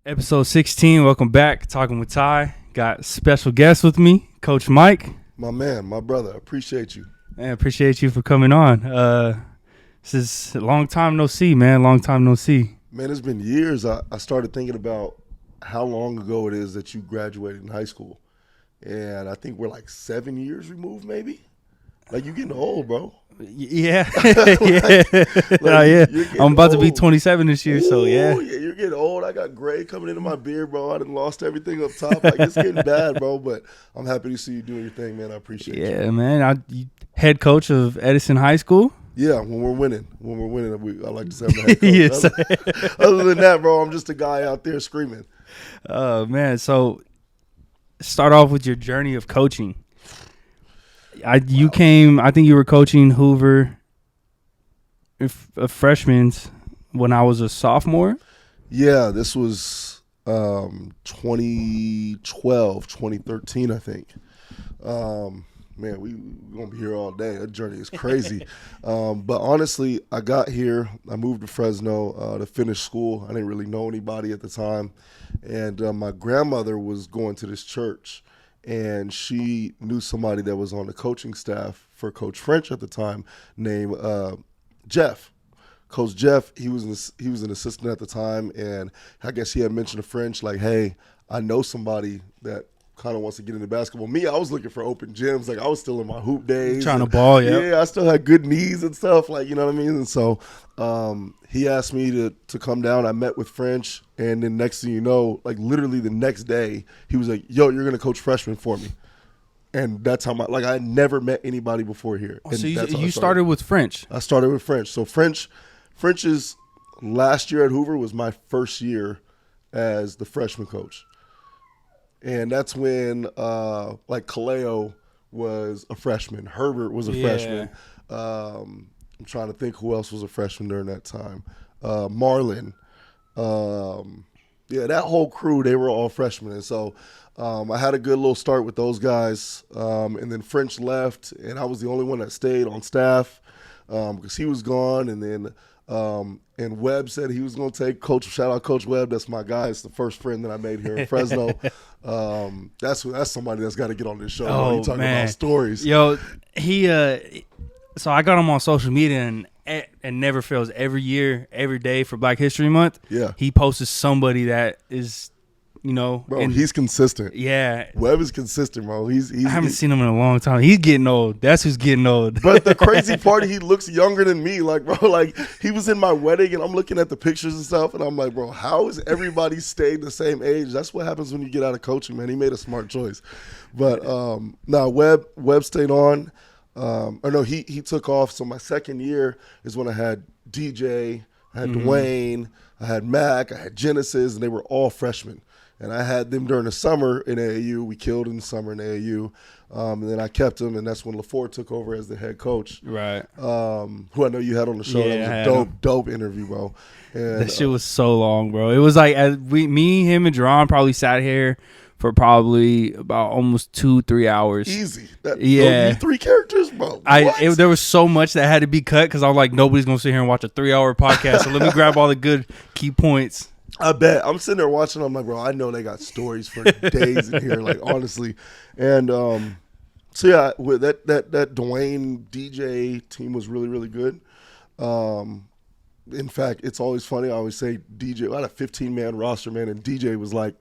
Episode 16, welcome back. Talking with Ty. Got special guest with me, Coach Mike. My man, my brother. Appreciate you. Man, appreciate you for coming on. This is a long time no see, man. Long time no see. Man, it's been years. I started thinking about how long ago it is that you graduated in high school. And I think we're like 7 years removed, maybe. Like, you're getting old, bro. Yeah. Yeah. I'm about to be 27 this year, so yeah. Yeah, you're getting old. I got gray coming into my beard, bro. I done lost everything up top. Like, it's getting bad, bro. But I'm happy to see you doing your thing, man. I appreciate you. Yeah, man. You head coach of Edison High School. Yeah, when we're winning, I like to say I'm the head coach. Yes. Other than that, bro, I'm just a guy out there screaming. Oh, man. So start off with your journey of coaching. You came, I think you were coaching Hoover freshmen when I was a sophomore. Yeah, this was 2012, 2013, I think. Man, we're going to be here all day. That journey is crazy. But honestly, I got here. I moved to Fresno to finish school. I didn't really know anybody at the time. And my grandmother was going to this church. And she knew somebody that was on the coaching staff for Coach French at the time named Jeff. Coach Jeff, he was an assistant at the time, and I guess he had mentioned to French, like, hey, I know somebody that kind of wants to get into basketball. Me, I was looking for open gyms. Like, I was still in my hoop days. Trying to ball, Yeah, I still had good knees and stuff, like, you know what I mean? And so he asked me to come down. I met with French, and then next thing you know, like literally the next day, he was like, yo, you're going to coach freshmen for me. And that's how I had never met anybody before here. Oh, so you started with French? I started with French. So French's last year at Hoover was my first year as the freshman coach. And that's when Kaleo was a freshman. Herbert was a freshman. I'm trying to think who else was a freshman during that time. Marlon. That whole crew, they were all freshmen. And so I had a good little start with those guys. And then French left, and I was the only one that stayed on staff because he was gone. And then and Webb said he was going to take Coach. Shout out Coach Webb. That's my guy. It's the first friend that I made here in Fresno. That's somebody that's got to get on this show. Oh, you talking man. about stories. Yo, he so I got him on social media and never fails every year, every day for Black History Month. Yeah. He posts somebody that is, Bro, he's consistent. Yeah. Webb is consistent, bro. I haven't seen him in a long time. He's getting old. That's who's getting old. But the crazy part, he looks younger than me. Like, bro, like he was in my wedding and I'm looking at the pictures and stuff and I'm like, bro, how is everybody staying the same age? That's what happens when you get out of coaching, man. He made a smart choice. But Webb stayed on. He took off. So my second year is when I had DJ, I had Dwayne, I had Mac, I had Genesis, and they were all freshmen. And I had them during the summer in AAU. We killed in the summer in AAU. And then I kept them, and that's when LaFleur took over as the head coach. Right. Who I know you had on the show. Yeah, that was a dope interview, bro. And, that shit was so long, bro. It was like me, him, and Jerron probably sat here for probably about almost 2-3 hours. Easy. Yeah. Those 3 characters, bro. There was so much that had to be cut because I was like, nobody's going to sit here and watch a 3-hour podcast. So let me grab all the good key points. I bet. I'm sitting there watching. I'm like, bro, I know they got stories for days in here, like, honestly. And so, yeah, with that Dwayne DJ team was really, really good. In fact, it's always funny. I always say DJ, I had a 15-man roster, man, and DJ was like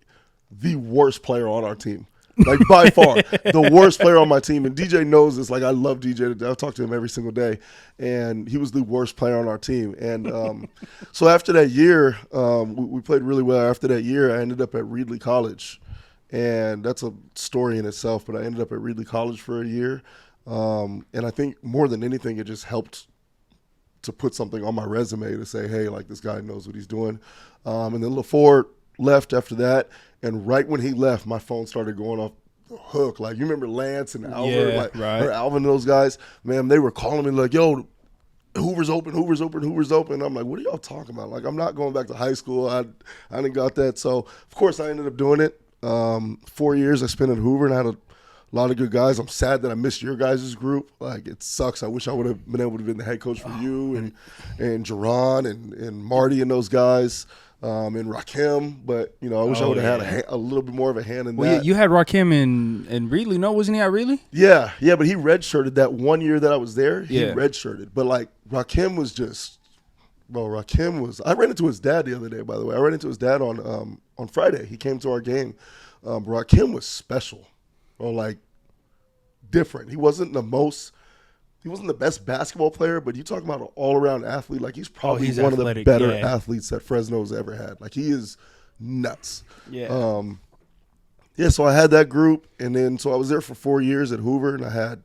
the worst player on our team. Like, by far, the worst player on my team. And DJ knows this. Like, I love DJ. I talk to him every single day. And he was the worst player on our team. And so after that year, we played really well. After that year, I ended up at Reedley College. And that's a story in itself. But I ended up at Reedley College for a year. And I think more than anything, it just helped to put something on my resume to say, hey, like, this guy knows what he's doing. And then LaFleur left after that. And right when he left, my phone started going off the hook. Like, you remember Lance and Albert, or Alvin and those guys? Man, they were calling me like, yo, Hoover's open. I'm like, what are y'all talking about? Like, I'm not going back to high school. I didn't got that. So, of course, I ended up doing it. 4 years I spent at Hoover, and I had a lot of good guys. I'm sad that I missed your guys' group. Like, it sucks. I wish I would have been able to be the head coach for you and Jerron and Marty and those guys. and Rakim, but I wish I would have had a little bit more of a hand in that. Yeah, you had Rakim in Reedley, no? Wasn't he at Reedley? Yeah, but he redshirted that 1 year that I was there. He Yeah. redshirted, but like Rakim was just, bro. Rakim was. I ran into his dad the other day. By the way, I ran into his dad on Friday. He came to our game. Rakim was special, or like different. He wasn't the best basketball player, but you talk about an all-around athlete. Like he's probably he's one athletic, of the better yeah. athletes that Fresno's ever had. Like he is nuts. Yeah. So I had that group, and then so I was there for 4 years at Hoover, and I had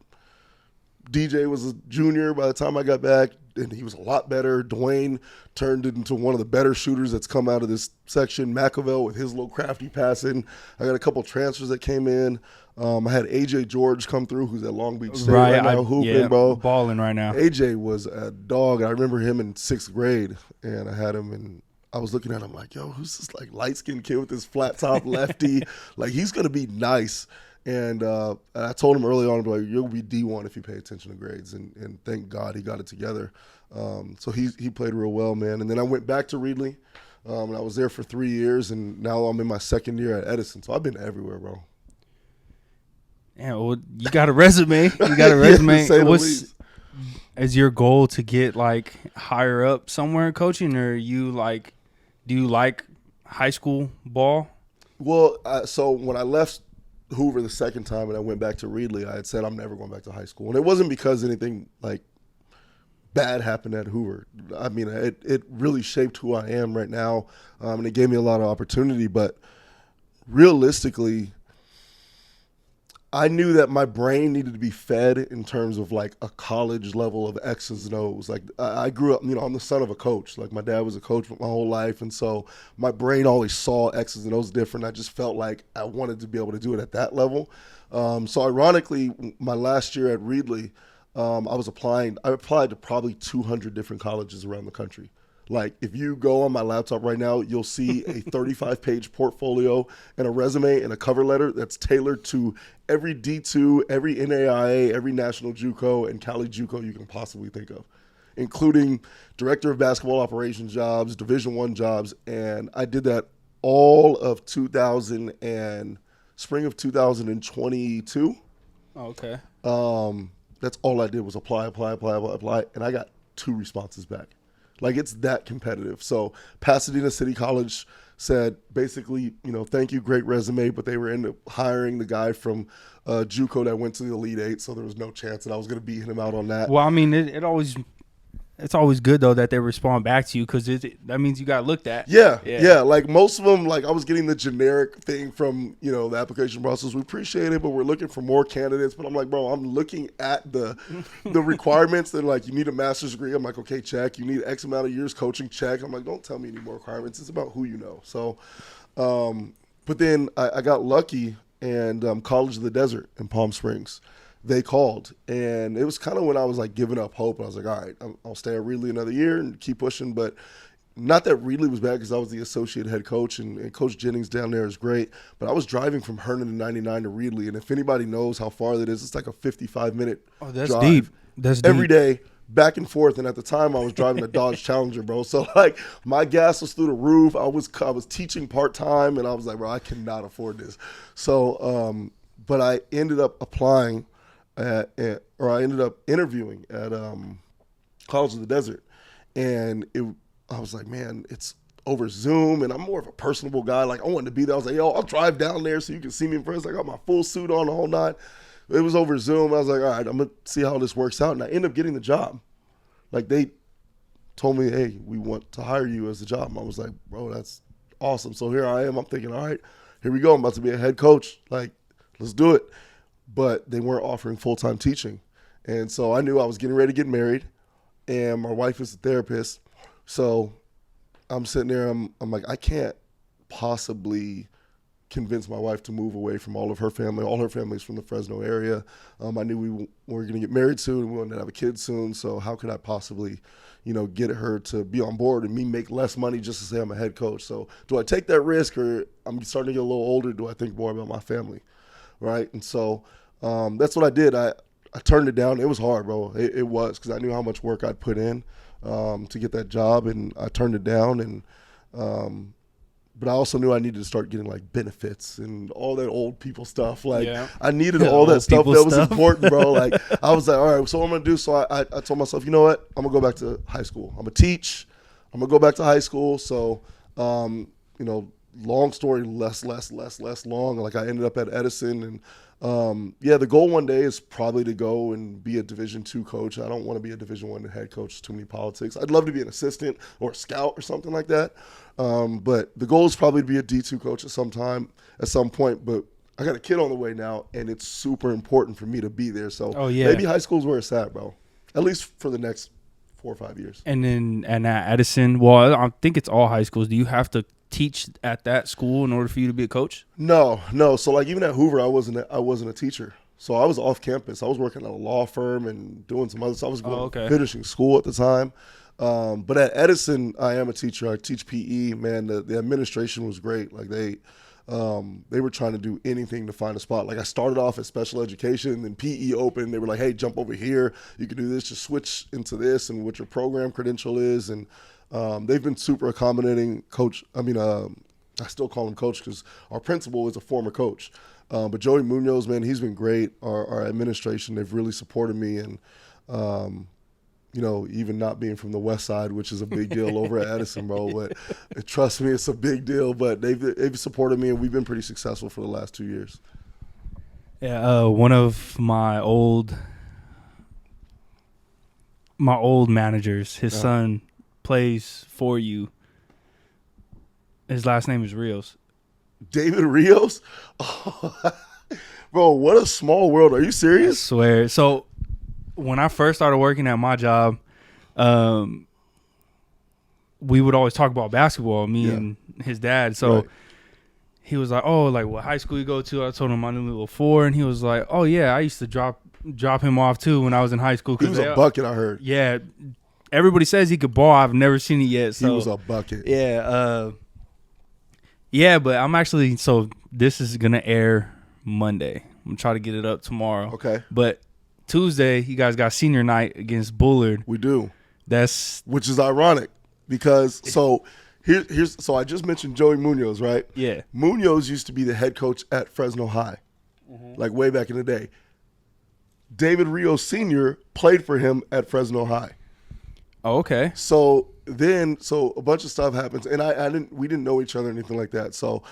DJ was a junior by the time I got back, and he was a lot better. Dwayne turned into one of the better shooters that's come out of this section. McAvell with his little crafty passing. I got a couple transfers that came in. I had AJ George come through, who's at Long Beach State right now, hooping, bro. Balling right now. AJ was a dog. I remember him in 6th grade, and I had him in. I was looking at him like, yo, who's this like light skinned kid with this flat top lefty? Like he's gonna be nice. And I told him early on, like, you'll be D1 if you pay attention to grades. And thank God he got it together. So he played real well, man. And then I went back to Reedley, and I was there for 3 years, and now I'm in my 2nd year at Edison. So I've been everywhere, bro. Yeah, well, you got a resume. You got a resume. Is your goal to get like higher up somewhere in coaching, or do you like high school ball? Well, so when I left Hoover the second time and I went back to Reedley, I had said I'm never going back to high school. And it wasn't because anything like bad happened at Hoover. I mean, it really shaped who I am right now, and it gave me a lot of opportunity. But realistically, I knew that my brain needed to be fed in terms of like a college level of X's and O's. Like I grew up, I'm the son of a coach. Like my dad was a coach my whole life. And so my brain always saw X's and O's different. I just felt like I wanted to be able to do it at that level. So ironically, my last year at Reedley, I applied to probably 200 different colleges around the country. Like if you go on my laptop right now, you'll see a 35-page portfolio and a resume and a cover letter that's tailored to every D2, every NAIA, every National JUCO, and Cali JUCO you can possibly think of, including Director of Basketball Operations jobs, Division I jobs, and I did that all of spring of 2022. Oh, okay. That's all I did was apply, and I got 2 responses back. Like it's that competitive. So Pasadena City College said basically, thank you, great resume, but they were into hiring the guy from JUCO that went to the Elite Eight, so there was no chance that I was going to beat him out on that. Well, I mean, it's always good though that they respond back to you because that means you got looked at. Yeah. Like most of them, like I was getting the generic thing from the application process. We appreciate it, but we're looking for more candidates. But I'm like, bro, I'm looking at the requirements. They're like, you need a master's degree. I'm like, okay, check. You need X amount of years coaching. Check. I'm like, don't tell me any more requirements. It's about who you know. So, but then I got lucky, and College of the Desert in Palm Springs, they called, and it was kind of when I was like giving up hope. I was like, all right, I'll stay at Reedley another year and keep pushing. But not that Reedley was bad because I was the associate head coach, and Coach Jennings down there is great. But I was driving from Herndon 99 to Reedley, and if anybody knows how far that is, it's like a 55-minute that's drive. Deep. That's every deep. day, back and forth. And at the time, I was driving a Dodge Challenger, bro. So like my gas was through the roof. I was teaching part-time, and I was like, bro, I cannot afford this. So, but I ended up applying I ended up interviewing at College of the Desert, and I was like, man, it's over Zoom, and I'm more of a personable guy. Like I wanted to be there. I was like, yo, I'll drive down there so you can see me in person. I got my full suit on, the whole nine. It was over Zoom. I was like, all right, I'm gonna see how this works out, and I ended up getting the job. Like they told me, hey, we want to hire you as the job. And I was like, bro, that's awesome. So here I am. I'm thinking, all right, here we go. I'm about to be a head coach. Like, let's do it. But they weren't offering full-time teaching. And so I knew I was getting ready to get married, and my wife is a therapist. So I'm sitting there, I'm like, I can't possibly convince my wife to move away from all of her family. All her family's from the Fresno area. I knew we were going to get married soon, and we wanted to have a kid soon. So how could I possibly, get her to be on board and me make less money just to say I'm a head coach? So do I take that risk, or I'm starting to get a little older, do I think more about my family, right? And so that's what I did. I turned it down. It was hard, bro. It was, because I knew how much work I'd put in to get that job, and I turned it down. And but I also knew I needed to start getting like benefits and all that old people stuff. Like I needed Yeah, all that stuff that was stuff. important, bro. Like I was like, all right, so what I'm going to do. So I told myself, you know what? I'm going to go back to high school. I'm going to teach. I'm going to go back to high school. So, you know, long story, less long. Like I ended up at Edison, and the goal one day is probably to go and be a Division II coach. I don't want to be a Division I head coach. It's too many politics. I'd love to be an assistant or a scout or something like that. But the goal is probably to be a D2 coach at some point. But I got a kid on the way now, and it's super important for me to be there. So maybe high school is where it's at, bro. At least for the next 4 or 5 years. And at Edison, well, I think it's all high schools. Do you have to teach at that school in order for you to be a coach? No. So like even at Hoover, I wasn't a teacher. So I was off campus. I was working at a law firm and doing some other stuff. I was finishing school at the time. But at Edison, I am a teacher. I teach PE. Man, the administration was great. Like they were trying to do anything to find a spot. Like I started off at special education, and then PE opened. They were like, hey, jump over here. You can do this. Just switch into this and what your program credential is. And they've been super accommodating. Coach, I still call him coach because our principal is a former coach. But Joey Munoz, man, he's been great. Our administration, they've really supported me. And, you know, even not being from the West Side, which is a big deal over at Edison, bro. But trust me, it's a big deal. But they've supported me, and we've been pretty successful for the last 2 years. Yeah, one of my old managers, his son plays for you. His last name is Rios. David Rios? Oh, bro, what a small world. Are you serious? I swear. So when I first started working at my job, we would always talk about basketball, me and his dad. So he was like, oh, like what high school you go to? I told him I knew little 4, and he was like, oh, yeah, I used to drop him off too when I was in high school. He was a bucket, I heard. Yeah. Everybody says he could ball. I've never seen it yet. So he was a bucket. Yeah. Yeah, but I'm actually, so this is going to air Monday. I'm going to try to get it up tomorrow. Okay. But Tuesday, you guys got senior night against Bullard. We do. Which is ironic because so I just mentioned Joey Munoz, right? Yeah. Munoz used to be the head coach at Fresno High, like way back in the day. David Rios Sr. played for him at Fresno High. Oh, okay. So a bunch of stuff happens, and we didn't know each other or anything like that. So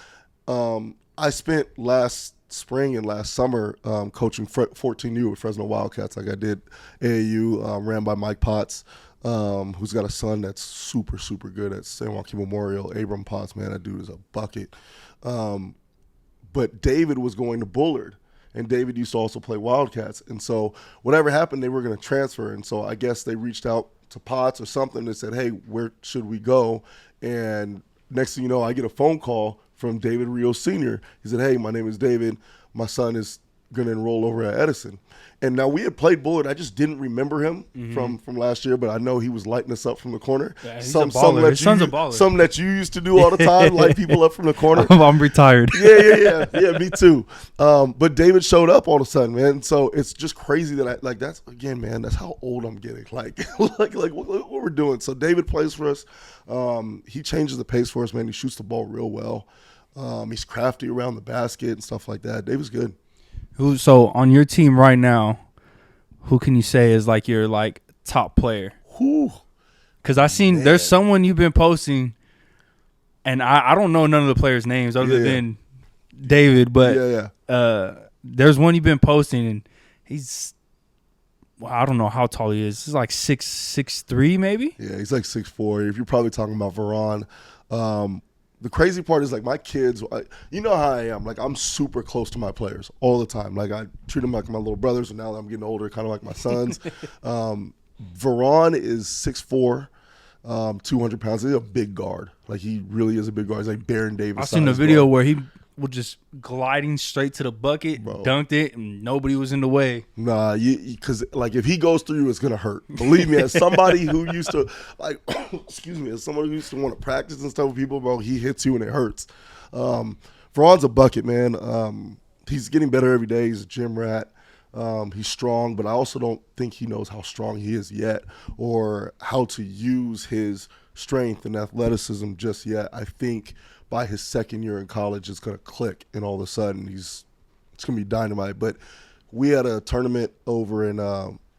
I spent last spring and last summer coaching 14U with Fresno Wildcats. Like I did AAU, ran by Mike Potts, who's got a son that's super, super good at San Joaquin Memorial. Abram Potts, man, that dude is a bucket. But David was going to Bullard. And David used to also play Wildcats. And so whatever happened, they were going to transfer. And so I guess they reached out to Potts or something and said, hey, where should we go? And next thing you know, I get a phone call from David Rios Sr. He said, hey, my name is David. My son is going to enroll over at Edison. And now we had played Bullard. I just didn't remember him from last year, but I know he was lighting us up from the corner. Yeah, he's a baller. His son's a baller. Something that you used to do all the time, light people up from the corner. I'm retired. Yeah, me too. But David showed up all of a sudden, man. So it's just crazy that that's again, man, that's how old I'm getting. Like what we're doing. So David plays for us. He changes the pace for us, man. He shoots the ball real well. He's crafty around the basket and stuff like that. David's good. So on your team right now, who can you say is like your like top player? Because I seen there's someone you've been posting, and I don't know none of the players' names other than David, but there's one you've been posting, and he's I don't know how tall he is. He's like 6'3", maybe. Yeah, he's like 6'4". If you're probably talking about Veron. The crazy part is, like, my kids, you know how I am. Like, I'm super close to my players all the time. Like, I treat them like my little brothers, and now that I'm getting older, kind of like my sons. Veron is 6'4", 200 pounds. He's a big guard. Like, he really is a big guard. He's like Baron Davis. I seen the video where he was just gliding straight to the bucket, dunked it, and nobody was in the way. Nah, because like if he goes through you, it's gonna hurt. Believe me, as somebody who used to like, as somebody who used to want to practice and stuff with people, bro, he hits you and it hurts. Veron's a bucket, man. He's getting better every day. He's a gym rat. He's strong, but I also don't think he knows how strong he is yet, or how to use his strength and athleticism just yet. I think by his second year in college, it's going to click, and all of a sudden it's going to be dynamite. But we had a tournament over in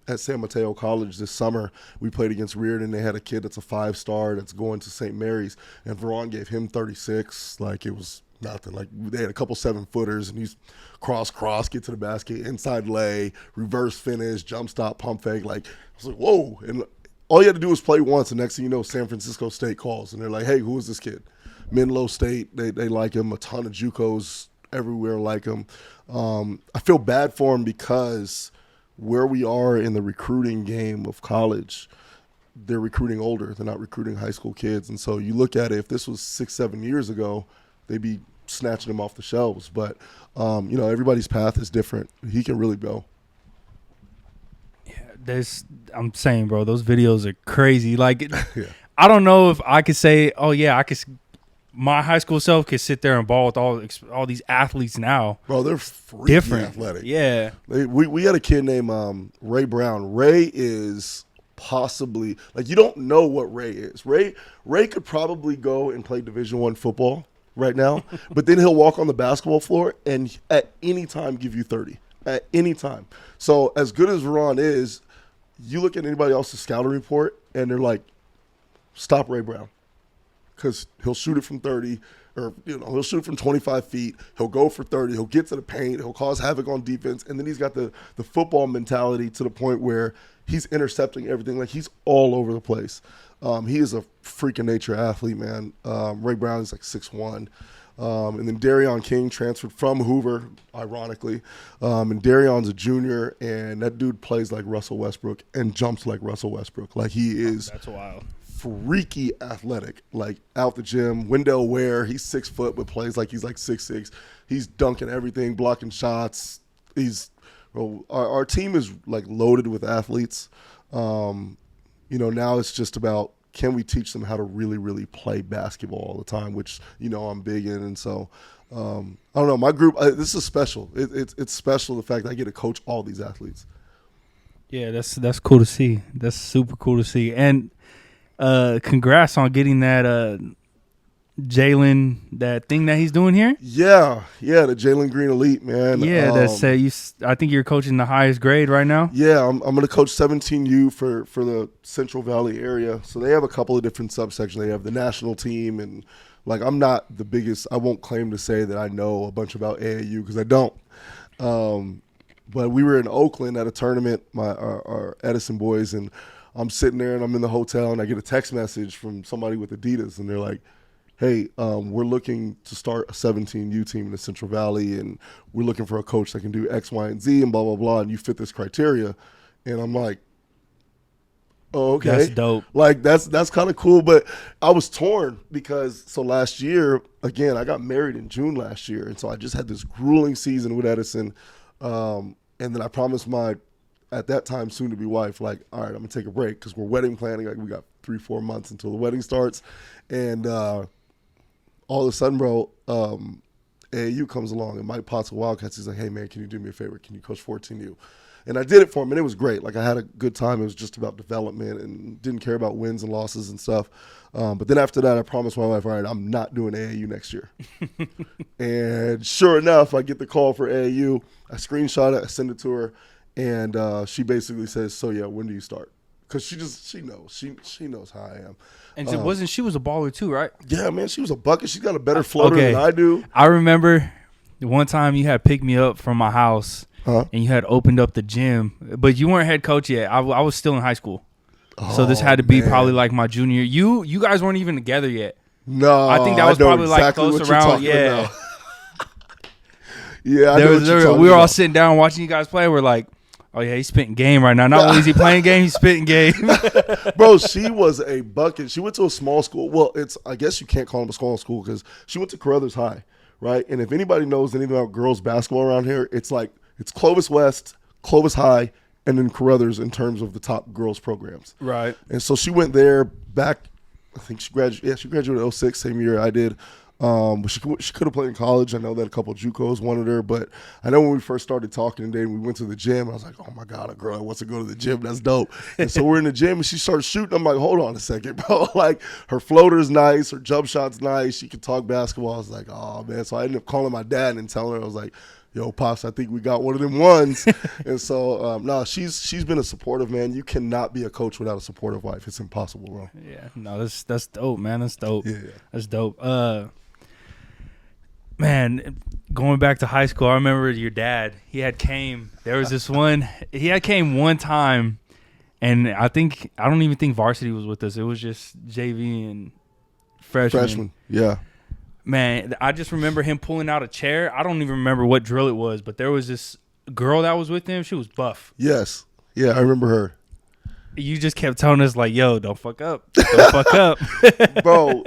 at San Mateo College this summer. We played against Reardon. They had a kid that's a 5-star that's going to St. Mary's, and Veron gave him 36. Like, it was nothing. Like, they had a couple 7-footers, and he's cross, get to the basket, inside lay, reverse finish, jump stop, pump fake. Like, I was like, whoa. And all you had to do was play once, and next thing you know, San Francisco State calls, and they're like, hey, who is this kid? Menlo State, they like him. A ton of JUCOs everywhere like him. I feel bad for him because where we are in the recruiting game of college, they're recruiting older. They're not recruiting high school kids. And so you look at it, if this was 6-7 years ago, they'd be snatching him off the shelves. But, everybody's path is different. He can really go. Yeah, I'm saying, bro, those videos are crazy. Like, yeah. I don't know if I could say, oh, yeah, my high school self could sit there and ball with all these athletes now. Bro, they're freaky athletic. Yeah. We had a kid named Ray Brown. Ray is possibly, like, you don't know what Ray is. Ray could probably go and play Division I football right now, but then he'll walk on the basketball floor and at any time give you 30. At any time. So as good as Veron is, you look at anybody else's scouting report and they're like, stop Ray Brown. Because he'll shoot it from 30, or he'll shoot from 25 feet. He'll go for 30. He'll get to the paint. He'll cause havoc on defense, and then he's got the football mentality to the point where he's intercepting everything. Like, he's all over the place. He is a freak of nature athlete, man. Ray Brown is like 6'1". And then Darion King transferred from Hoover, ironically. And Darion's a junior, and that dude plays like Russell Westbrook and jumps like Russell Westbrook. Like, he is. That's wild. Freaky athletic, like out the gym. Wendell Ware, he's 6 foot but plays like he's like 6'6". He's dunking everything, blocking shots. Our team is like loaded with athletes. Now it's just about, can we teach them how to really, really play basketball all the time, which I'm big in. And so I don't know, my group, this is special. It's special, the fact that I get to coach all these athletes. Yeah, that's cool to see. That's super cool to see. And congrats on getting that Jalen, that thing that he's doing here. Yeah, the Jalen Green Elite, man. Yeah, I think you're coaching the highest grade right now. Yeah, I'm going to coach 17U for the Central Valley area. So they have a couple of different subsections. They have the national team, and like, I'm not the biggest. I won't claim to say that I know a bunch about AAU because I don't. But we were in Oakland at a tournament, our Edison boys, and I'm sitting there and I'm in the hotel and I get a text message from somebody with Adidas, and they're like, hey, we're looking to start a 17U team in the Central Valley, and we're looking for a coach that can do X, Y, and Z and blah, blah, blah, and you fit this criteria. And I'm like, oh, okay. That's dope. Like, that's kind of cool, but I was torn because last year, again, I got married in June last year, and so I just had this grueling season with Edison, and then I promised my at that time soon-to-be wife, like, all right, I'm going to take a break because we're wedding planning. Like, we got 3-4 months until the wedding starts. And all of a sudden, bro, AAU comes along, and Mike Potts of Wildcats is like, hey, man, can you do me a favor? Can you coach 14U? And I did it for him, and it was great. Like, I had a good time. It was just about development and didn't care about wins and losses and stuff. But then after that, I promised my wife, all right, I'm not doing AAU next year. And sure enough, I get the call for AAU. I screenshot it. I send it to her. And she basically says, so, yeah, when do you start? Because she knows. She knows how I am. And so she was a baller too, right? Yeah, man, she was a bucket. She's got a better floater than I do. I remember one time you had picked me up from my house, and you had opened up the gym. But you weren't head coach yet. I was still in high school. So this had to be probably like my junior. You guys weren't even together yet. No. I think that was probably exactly like close around. Yeah. Yeah, we were all sitting down watching you guys play. We're like, oh, yeah, he's spitting game right now. Not only is he playing game, he's spitting game. Bro, she was a bucket. She went to a small school. Well, I guess you can't call them a small school because she went to Carruthers High, right? And if anybody knows anything about girls basketball around here, it's Clovis West, Clovis High, and then Carruthers in terms of the top girls programs. Right. And so she went there back, I think she graduated in 06, same year I did. She could have played in college. I know that a couple of JUCOs wanted her, but I know when we first started talking today, we went to the gym. I was like, oh my God, a girl that wants to go to the gym. That's dope. And so we're in the gym and she starts shooting. I'm like, hold on a second, bro. Like her floater's nice. Her jump shot's nice. She can talk basketball. I was like, oh man. So I ended up calling my dad and telling her, I was like, yo, Pops, I think we got one of them ones. And so, no, she's been a supportive, man. You cannot be a coach without a supportive wife. It's impossible, bro. Yeah, no, that's dope, man. That's dope. Yeah. That's dope. Man, going back to high school, I remember your dad. There was this one. He had came one time, and I don't even think varsity was with us. It was just JV and freshman. Yeah. Man, I just remember him pulling out a chair. I don't even remember what drill it was, but there was this girl that was with him. She was buff. Yes. Yeah, I remember her. You just kept telling us, like, yo, don't fuck up. Don't fuck up. Bro,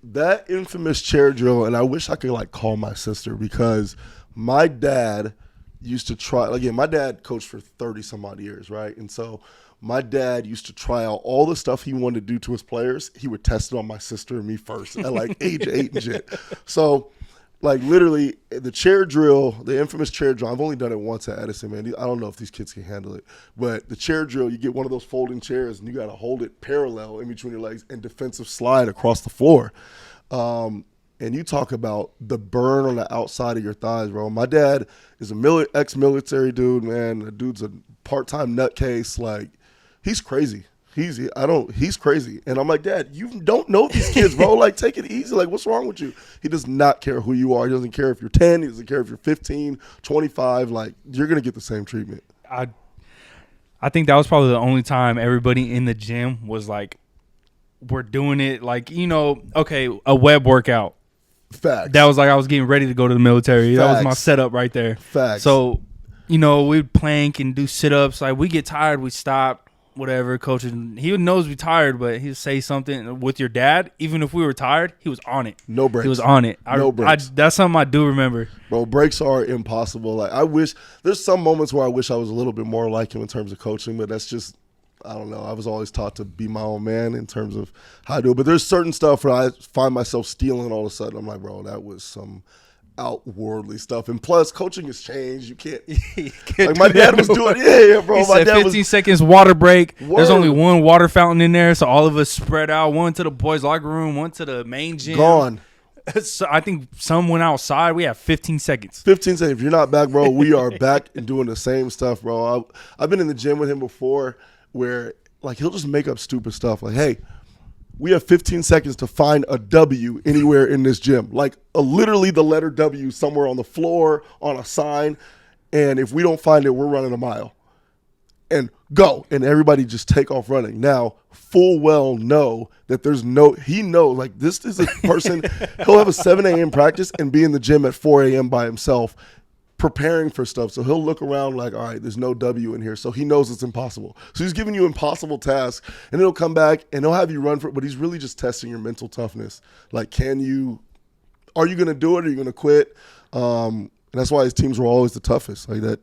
that infamous chair drill, and I wish I could, like, call my sister because my dad used to try. Again, my dad coached for 30-some-odd years, right? And so my dad used to try out all the stuff he wanted to do to his players. He would test it on my sister and me first at, like, age 8 and shit. So, like, literally, the chair drill, the infamous chair drill, I've only done it once at Edison, man. I don't know if these kids can handle it. But the chair drill, you get one of those folding chairs, and you got to hold it parallel in between your legs and defensive slide across the floor. And you talk about the burn on the outside of your thighs, bro. My dad is a ex-military dude, man. The dude's a part-time nutcase. Like, he's crazy. He's crazy. And I'm like, Dad, you don't know these kids, bro. Like, take it easy. Like, what's wrong with you? He does not care who you are. He doesn't care if you're 10. He doesn't care if you're 15, 25. Like, you're going to get the same treatment. I think that was probably the only time everybody in the gym was like, we're doing it. Like, okay, a web workout. Facts. That was like I was getting ready to go to the military. Facts. That was my setup right there. Facts. So, we'd plank and do sit-ups. Like, we get tired, we stop. Whatever, coach, he knows we're tired, but he'd say something with your dad. Even if we were tired, he was on it. No breaks. He was on it. No breaks. That's something I do remember. Bro, breaks are impossible. Like, I wish there's some moments where I wish I was a little bit more like him in terms of coaching, but that's just, I don't know. I was always taught to be my own man in terms of how I do it. But there's certain stuff where I find myself stealing all of a sudden. I'm like, bro, that was some outwardly stuff. And plus, coaching has changed. You can't like my dad was doing. Yeah, bro. He my said dad 15 seconds water break. Word. There's only one water fountain in there, so all of us spread out. One to the boys' locker room, one to the main gym. Gone. So I think some went outside. We have 15 seconds. 15 seconds. If you're not back, bro, we are back and doing the same stuff, bro. I've been in the gym with him before where, like, he'll just make up stupid stuff. Like, hey, we have 15 seconds to find a W anywhere in this gym. Like, literally the letter W somewhere on the floor, on a sign. And if we don't find it, we're running a mile. And go. And everybody just take off running. Now, full well know that he knows, like, this is a person, he'll have a 7 a.m. practice and be in the gym at 4 a.m. by himself preparing for stuff. So he'll look around like, all right, there's no W in here. So he knows it's impossible. So he's giving you impossible tasks, and he'll come back and he'll have you run for it, but he's really just testing your mental toughness. Like, are you going to do it or are you going to quit? And that's why his teams were always the toughest. Like that,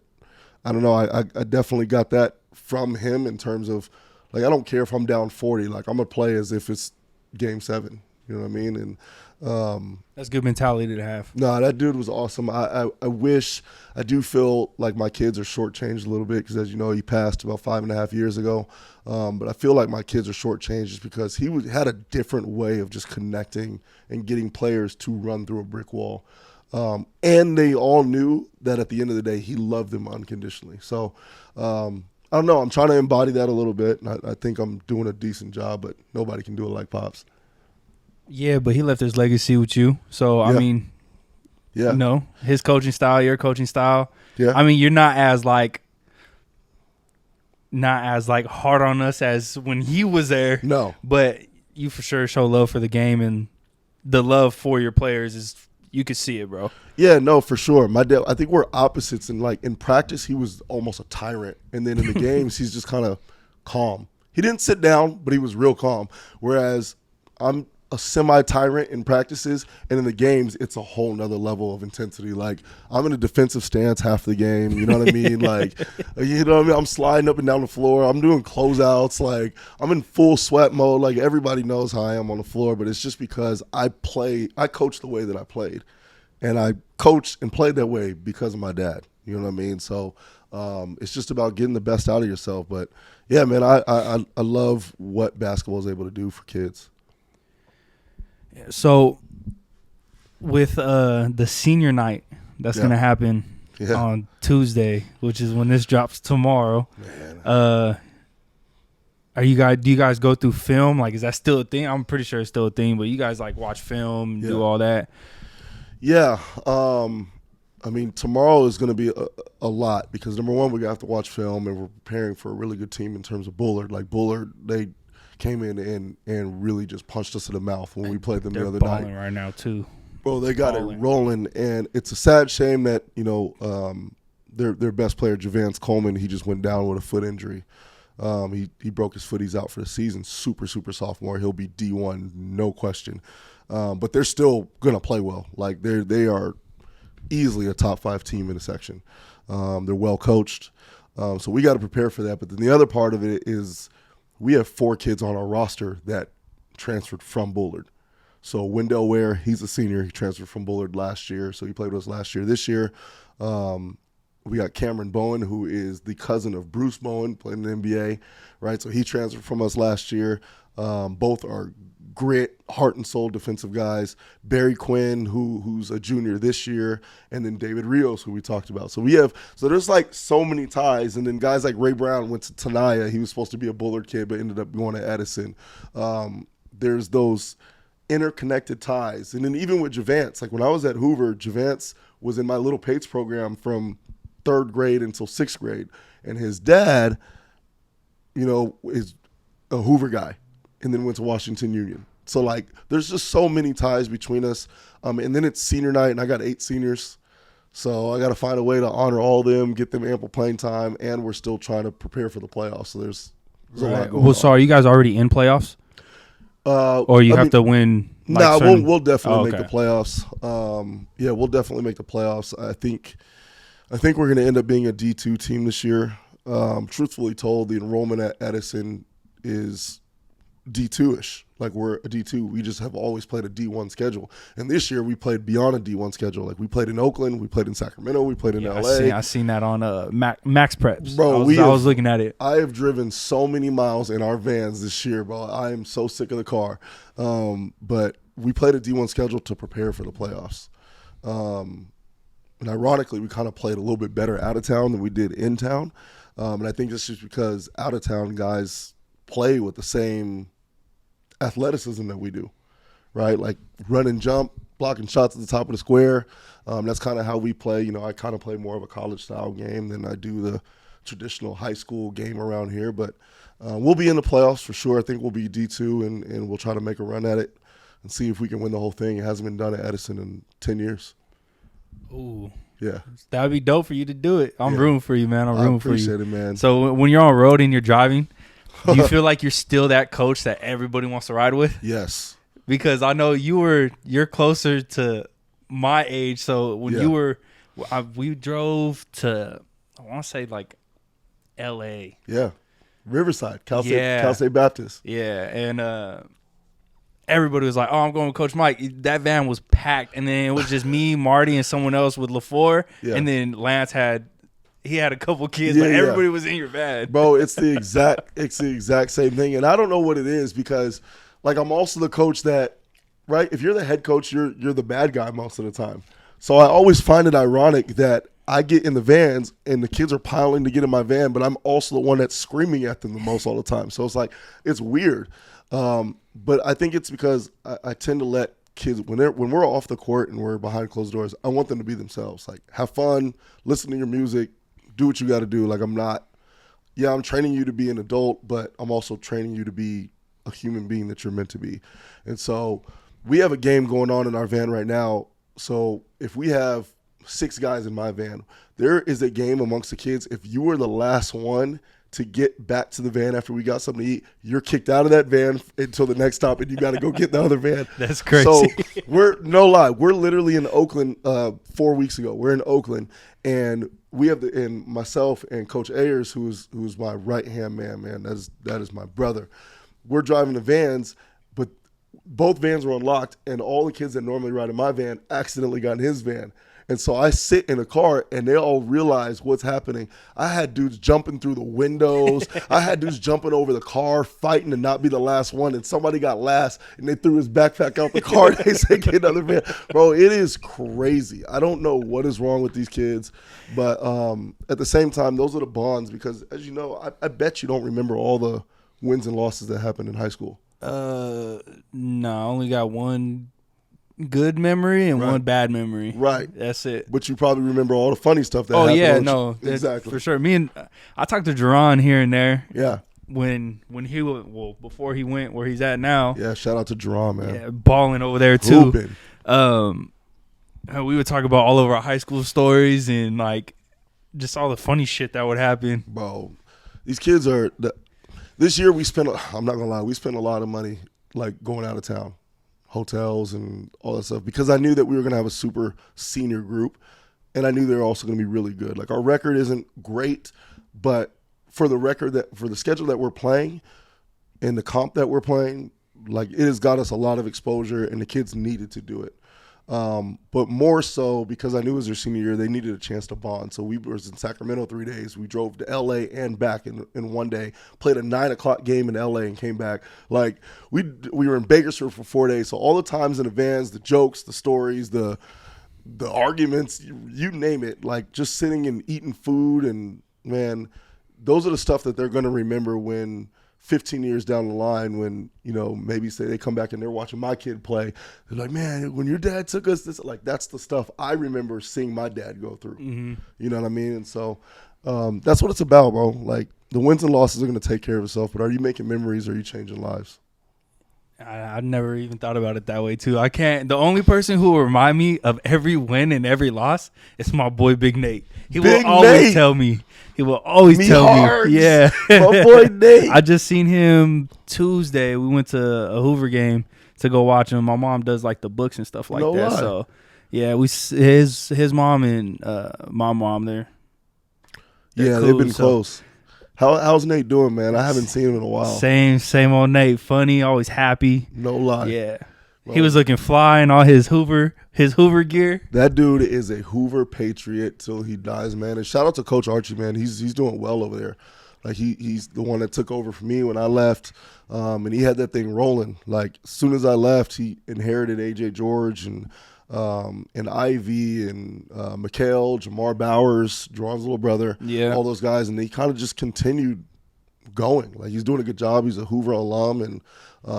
I don't know. I definitely got that from him in terms of, like, I don't care if I'm down 40. Like, I'm going to play as if it's game 7. You know what I mean? And that's good mentality to have. No, that dude was awesome. I do feel like my kids are shortchanged a little bit because, as you know, he passed about 5.5 years ago. But I feel like my kids are shortchanged just because he had a different way of just connecting and getting players to run through a brick wall. And they all knew that at the end of the day, he loved them unconditionally. So I don't know. I'm trying to embody that a little bit. And I think I'm doing a decent job, but nobody can do it like Pops. Yeah, but he left his legacy with you. So, yeah. I mean, his coaching style, your coaching style. Yeah. I mean, you're not as hard on us as when he was there. No. But you for sure show love for the game, and the love for your players is, you could see it, bro. Yeah, no, for sure. My dad, I think we're opposites. In practice, he was almost a tyrant. And then in the games, he's just kind of calm. He didn't sit down, but he was real calm. Whereas I'm a semi-tyrant in practices, and in the games, it's a whole nother level of intensity. Like, I'm in a defensive stance half the game, you know what I mean? Like, you know what I mean? I'm sliding up and down the floor. I'm doing closeouts. Like, I'm in full sweat mode. Like, everybody knows how I am on the floor, but it's just because I coach the way that I played. And I coached and played that way because of my dad. You know what I mean? So it's just about getting the best out of yourself. But, yeah, man, I love what basketball is able to do for kids. So with the senior night that's going to happen on Tuesday, which is when this drops tomorrow, do you guys go through film? Like, is that still a thing? I'm pretty sure it's still a thing, but you guys like watch film, do all that? Yeah. I mean, tomorrow is going to be a lot because, number one, we're going to have to watch film, and we're preparing for a really good team in terms of Bullard. Like, Bullard, they came in and really just punched us in the mouth when we played them the other night. They're balling right now, too. Bro, they got it rolling, and it's a sad shame that, you know, their best player, Javance Coleman, he just went down with a foot injury. He broke his foot. He's out for the season. Super sophomore. He'll be D1, no question. But they're still going to play well. Like, they are easily a top 5 team in the section. They're well coached. So we got to prepare for that. But then the other part of it is we have 4 kids on our roster that transferred from Bullard. So Wendell Ware, he's a senior. He transferred from Bullard last year. So he played with us last year. This year, we got Cameron Bowen, who is the cousin of Bruce Bowen, playing in the NBA, right? So he transferred from us last year. Both are grit, heart and soul defensive guys. Barry Quinn, who's a junior this year, and then David Rios, who we talked about. So there's like so many ties, and then guys like Ray Brown went to Tenaya. He was supposed to be a Bullard kid, but ended up going to Edison. There's those interconnected ties. And then even with Javance, like when I was at Hoover, Javance was in my Little Pates program from 3rd grade until 6th grade. And his dad, you know, is a Hoover guy and then went to Washington Union. So, like, there's just so many ties between us. And then it's senior night, and I got 8 seniors. So I got to find a way to honor all of them, get them ample playing time, and we're still trying to prepare for the playoffs. So there's a lot going on. Well, so are you guys already in playoffs? Or you have to win? Like we'll definitely make the playoffs. Yeah, we'll definitely make the playoffs. I think we're going to end up being a D2 team this year. Truthfully told, the enrollment at Edison is D2-ish. Like, we're a D2. We just have always played a D1 schedule. And this year we played beyond a D1 schedule. Like, we played in Oakland, we played in Sacramento, we played in LA. I seen that on Max Preps. Bro, I was looking at it. I have driven so many miles in our vans this year, bro. I am so sick of the car. But we played a D1 schedule to prepare for the playoffs. And ironically, we kind of played a little bit better out of town than we did in town. And I think that's just because out of town guys play with the same athleticism that we do, right? Like run and jump, blocking shots at the top of the square. That's kind of how we play. You know, I kind of play more of a college-style game than I do the traditional high school game around here. But we'll be in the playoffs for sure. I think we'll be D2, and we'll try to make a run at it and see if we can win the whole thing. It hasn't been done at Edison in 10 years. Ooh. Yeah. That would be dope for you to do it. I'm rooting for you, man. I'm rooting for you. I appreciate it, man. So when you're on road and you're driving, do you feel like you're still that coach that everybody wants to ride with? Yes. Because I know you're closer to my age. So when we drove to, I want to say like L.A. Yeah. Riverside, Cal State Baptist. Yeah. And everybody was like, "Oh, I'm going with Coach Mike." That van was packed, and then it was just me, Marty, and someone else with LaFleur. Yeah. And then Lance had a couple kids, but everybody was in your van. Bro, it's the exact same thing. And I don't know what it is because, like, I'm also the coach that, right? If you're the head coach, you're the bad guy most of the time. So I always find it ironic that I get in the vans and the kids are piling to get in my van, but I'm also the one that's screaming at them the most all the time. So it's like, it's weird. But I think it's because I tend to let kids, when we're off the court and we're behind closed doors, I want them to be themselves. Like, have fun, listen to your music, do what you got to do. Like, I'm training you to be an adult, but I'm also training you to be a human being that you're meant to be. And so we have a game going on in our van right now. So if we have 6 guys in my van, there is a game amongst the kids. If you were the last one to get back to the van after we got something to eat. You're kicked out of that van until the next stop, and you got to go get the other van. That's crazy. So we're literally in Oakland 4 weeks ago. We're in Oakland, and we have and myself and Coach Ayers, who's my right hand man. That is my brother. We're driving the vans, but both vans were unlocked, and all the kids that normally ride in my van accidentally got in his van. And so I sit in a car, and they all realize what's happening. I had dudes jumping through the windows. I had dudes jumping over the car, fighting to not be the last one. And somebody got last, and they threw his backpack out the car. They said, get another van. Bro, it is crazy. I don't know what is wrong with these kids. But at the same time, those are the bonds because, as you know, I bet you don't remember all the wins and losses that happened in high school. No, I only got one good memory and one bad memory. Right. That's it. But you probably remember all the funny stuff that happened. Oh, yeah, no. Exactly. For sure. I talked to Jerron here and there. Yeah. When he before he went where he's at now. Yeah, shout out to Jerron, man. Yeah, balling over there too. Hooping. We would talk about all of our high school stories and like just all the funny shit that would happen. Bro, these kids are this year I'm not gonna lie, we spent a lot of money like going out of town. Hotels and all that stuff because I knew that we were going to have a super senior group and I knew they were also going to be really good. Like our record isn't great, but for the schedule that we're playing and the comp that we're playing, like it has got us a lot of exposure and the kids needed to do it. But more so because I knew it was their senior year, they needed a chance to bond. So we was in Sacramento 3 days. We drove to LA and back in one day, played a 9:00 game in LA and came back. Like we were in Bakersfield for 4 days. So all the times in the vans, the jokes, the stories, the arguments, you name it, like just sitting and eating food. And man, those are the stuff that they're going to remember when 15 years down the line when, maybe say they come back and they're watching my kid play. They're like, man, when your dad took us this, like that's the stuff I remember seeing my dad go through. Mm-hmm. You know what I mean? And so that's what it's about, bro. Like the wins and losses are going to take care of itself, but are you making memories or are you changing lives? I never even thought about it that way too. I can't. The only person who will remind me of every win and every loss is my boy Big Nate. He will always tell me. He will always tell me. Yeah, my boy Nate. I just seen him Tuesday. We went to a Hoover game to go watch him. My mom does like the books and stuff like that. Lie. So yeah, his mom and my mom there. Yeah, cool, they've been close. How's Nate doing, man? I haven't seen him in a while. Same old Nate. Funny, always happy. No lie. Yeah. Well, he was looking fly in all his Hoover gear. That dude is a Hoover patriot till he dies, man. And shout out to Coach Archie, man. He's doing well over there. Like he's the one that took over for me when I left, and he had that thing rolling. Like as soon as I left, he inherited AJ George and Ivy and Mikhail, Jamar Bowers, Jerron's little brother, all those guys, and he kind of just continued going. Like he's doing a good job. He's a Hoover alum, and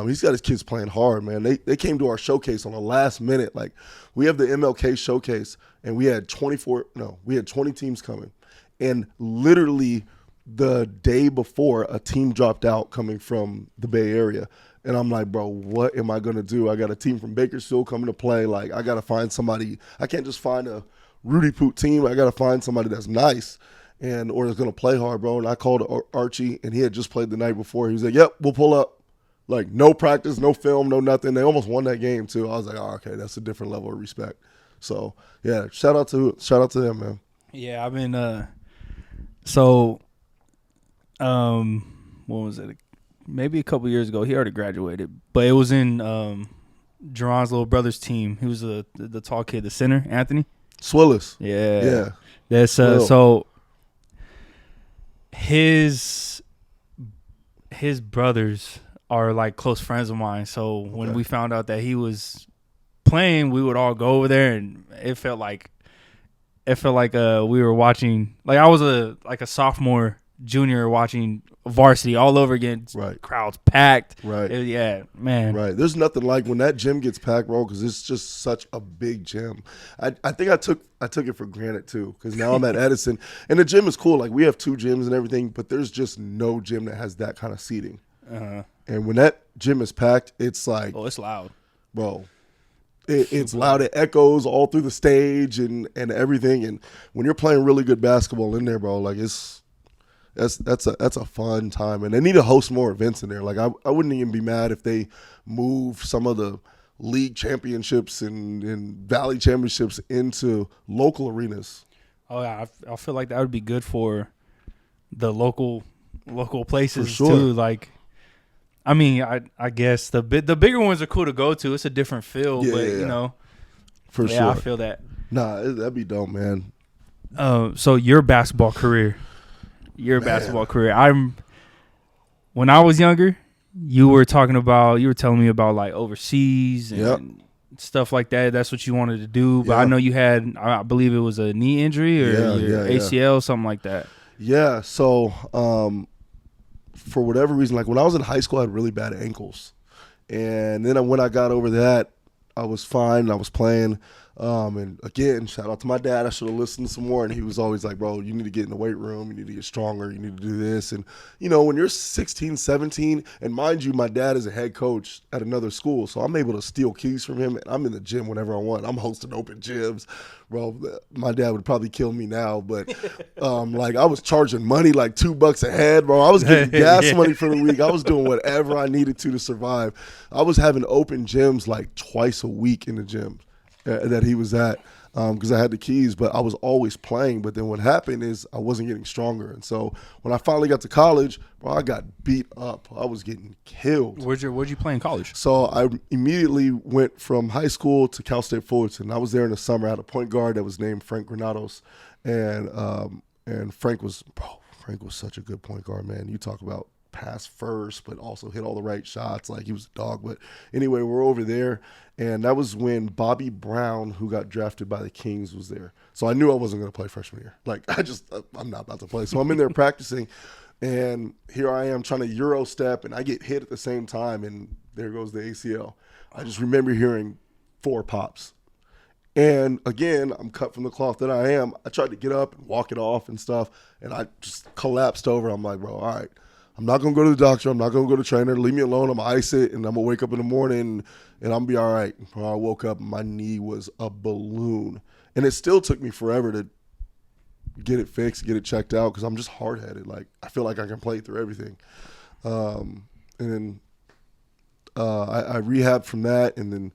he's got his kids playing hard, man. They came to our showcase on the last minute. Like we have the MLK showcase, and we had 20 teams coming, and literally the day before, a team dropped out coming from the Bay Area. And I'm like, bro, what am I going to do? I got a team from Bakersfield coming to play. Like, I got to find somebody. I can't just find a Rudy Poot team. I got to find somebody that's nice or is going to play hard, bro. And I called Archie, and he had just played the night before. He was like, yep, we'll pull up. Like, no practice, no film, no nothing. They almost won that game, too. I was like, oh, okay, that's a different level of respect. So, yeah, shout out to them, man. Yeah, I've been what was it? Maybe a couple years ago. He already graduated, but it was in Jerron's little brother's team. He was the tall kid, the center, Anthony Swillis. Yeah. That's so his brothers are like close friends of mine. So when we found out that he was playing, we would all go over there, and it felt like we were watching. Like I was a sophomore, junior watching varsity all over again. Right. Crowds packed. Right. Yeah, man. Right. There's nothing like when that gym gets packed, bro, because it's just such a big gym. I think I took it for granted, too, because now I'm at Edison. And the gym is cool. Like, we have 2 gyms and everything, but there's just no gym that has that kind of seating. Uh-huh. And when that gym is packed, it's like... Oh, it's loud. Bro. It's loud. It echoes all through the stage and everything. And when you're playing really good basketball in there, bro, like, it's That's a fun time, and they need to host more events in there. Like I wouldn't even be mad if they move some of the league championships and valley championships into local arenas. Oh yeah, I feel like that would be good for the local places For sure. too. Like, I mean, I guess the bigger ones are cool to go to. It's a different feel, but you know, for yeah, sure. I feel that. Nah, that'd be dope, man. So your basketball career, when I was younger, you were telling me about like overseas and stuff like that. That's what you wanted to do. But I know you had, I believe it was a knee injury or your ACL, something like that. Yeah. So, for whatever reason, like when I was in high school, I had really bad ankles. And then when I got over that, I was fine. I was playing. And again, shout out to my dad. I should have listened some more. And he was always like, bro, you need to get in the weight room. You need to get stronger. You need to do this. And, you know, when you're 16, 17, and mind you, my dad is a head coach at another school. So I'm able to steal keys from him. And I'm in the gym whenever I want. I'm hosting open gyms. Bro, my dad would probably kill me now. But, like, I was charging money like $2 a head, bro. I was getting gas money for the week. I was doing whatever I needed to survive. I was having open gyms like twice a week in the gym that he was at because I had the keys, but I was always playing. But then what happened is I wasn't getting stronger. And so when I finally got to college, bro, I got beat up. I was getting killed. Where'd you play in college? So I immediately went from high school to Cal State Fullerton. I was there in the summer. I had a point guard that was named Frank Granados. And Frank was such a good point guard, man. You talk about pass first, but also hit all the right shots. Like, he was a dog. But anyway, we're over there. And that was when Bobby Brown, who got drafted by the Kings, was there. So I knew I wasn't going to play freshman year. Like, I'm not about to play. So I'm in there practicing, and here I am trying to Euro step, and I get hit at the same time, and there goes the ACL. I just remember hearing 4 pops. And again, I'm cut from the cloth that I am. I tried to get up and walk it off and stuff, and I just collapsed over. I'm like, bro, all right. I'm not going to go to the doctor. I'm not going to go to the trainer. Leave me alone. I'm going to ice it, and I'm going to wake up in the morning, and I'm going to be all right. Bro, I woke up, and my knee was a balloon. And it still took me forever to get it fixed, get it checked out, because I'm just hard-headed. Like, I feel like I can play through everything. And then I rehabbed from that, and then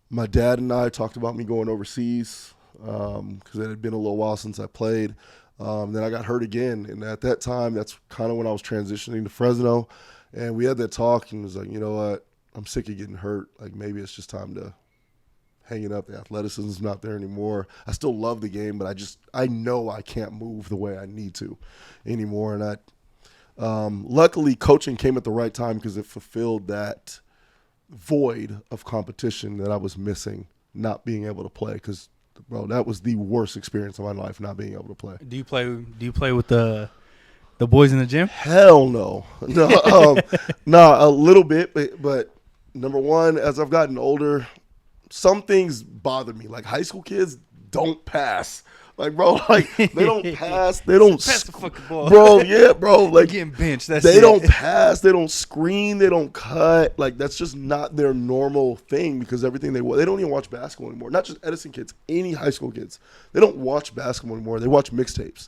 my dad and I talked about me going overseas because it had been a little while since I played. Then I got hurt again, and at that time, that's kind of when I was transitioning to Fresno, and we had that talk, and it was like, you know what, I'm sick of getting hurt. Like, maybe it's just time to hang it up. The athleticism's not there anymore. I still love the game, but I know I can't move the way I need to anymore. And luckily, coaching came at the right time because it fulfilled that void of competition that I was missing, not being able to play, because bro, that was the worst experience of my life, not being able to play. Do you play with the boys in the gym? Hell no. No, a little bit, but number one, as I've gotten older, some things bother me. Like, high school kids don't pass. Like, bro, like, they don't pass. They don't pass the fucking ball. Bro, yeah, bro. Like, getting benched. They don't pass. They don't screen. They don't cut. Like, that's just not their normal thing, because everything they don't even watch basketball anymore. Not just Edison kids, any high school kids. They don't watch basketball anymore. They watch mixtapes.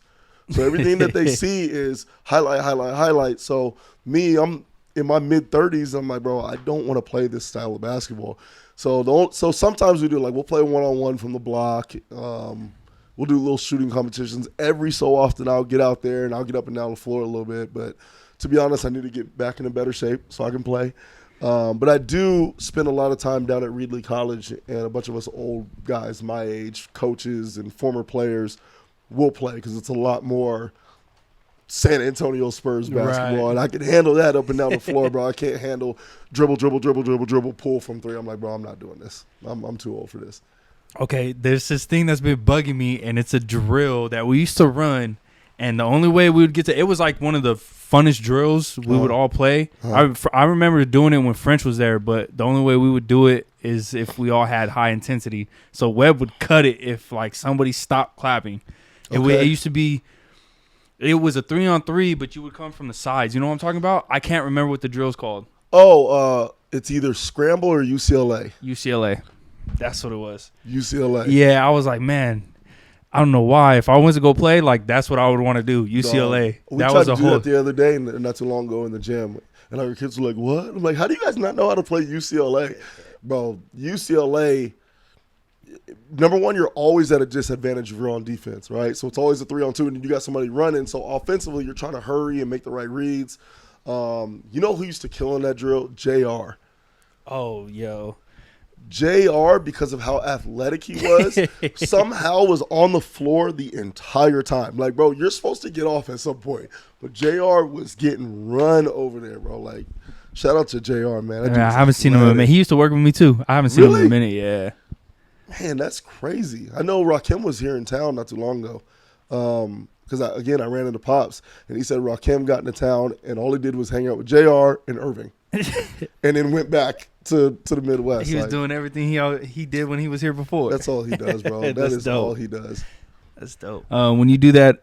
So everything that they see is highlight. So me, I'm in my mid-30s. I'm like, bro, I don't want to play this style of basketball. So sometimes we do, like, we'll play one-on-one from the block. We'll do little shooting competitions. Every so often I'll get out there and I'll get up and down the floor a little bit. But to be honest, I need to get back in a better shape so I can play. But I do spend a lot of time down at Reedley College, and a bunch of us old guys my age, coaches and former players, will play because it's a lot more San Antonio Spurs basketball. Right. And I can handle that up and down the floor, bro. I can't handle dribble, pull from three. I'm like, bro, I'm not doing this. I'm too old for this. Okay, there's this thing that's been bugging me, and it's a drill that we used to run, and the only way we would get to it was like one of the funnest drills we would all play. I remember doing it when French was there, but the only way we would do it is if we all had high intensity. So Webb would cut it if like somebody stopped clapping. Okay. It used to be, it was a 3-on-3, but you would come from the sides. You know what I'm talking about? I can't remember what the drill's called. Oh, it's either Scramble or UCLA. UCLA. That's what it was. UCLA. Yeah, I was like, man, I don't know why. If I was to go play, like that's what I would want to do. UCLA. We that tried was to a do whole. that the other day, not too long ago in the gym, and our kids were like, "What?" I'm like, "How do you guys not know how to play UCLA, bro? UCLA. Number one, you're always at a disadvantage if you're on defense, right? So it's always a 3-on-2, and you got somebody running. So offensively, you're trying to hurry and make the right reads. You know who used to kill in that drill? JR. Oh, yo. JR, because of how athletic he was, somehow was on the floor the entire time. Like, bro, you're supposed to get off at some point. But JR was getting run over there, bro. Like, shout out to JR, man. I haven't seen him in a minute. He used to work with me, too. I haven't seen him in a minute, yeah. Man, that's crazy. I know Rakim was here in town not too long ago. Because, I ran into Pops, and he said Rakim got into town, and all he did was hang out with JR and Irving. And then went back to the Midwest. He was doing everything he did when he was here before. That's all he does, bro. That is dope. All he does. That's dope. When you do that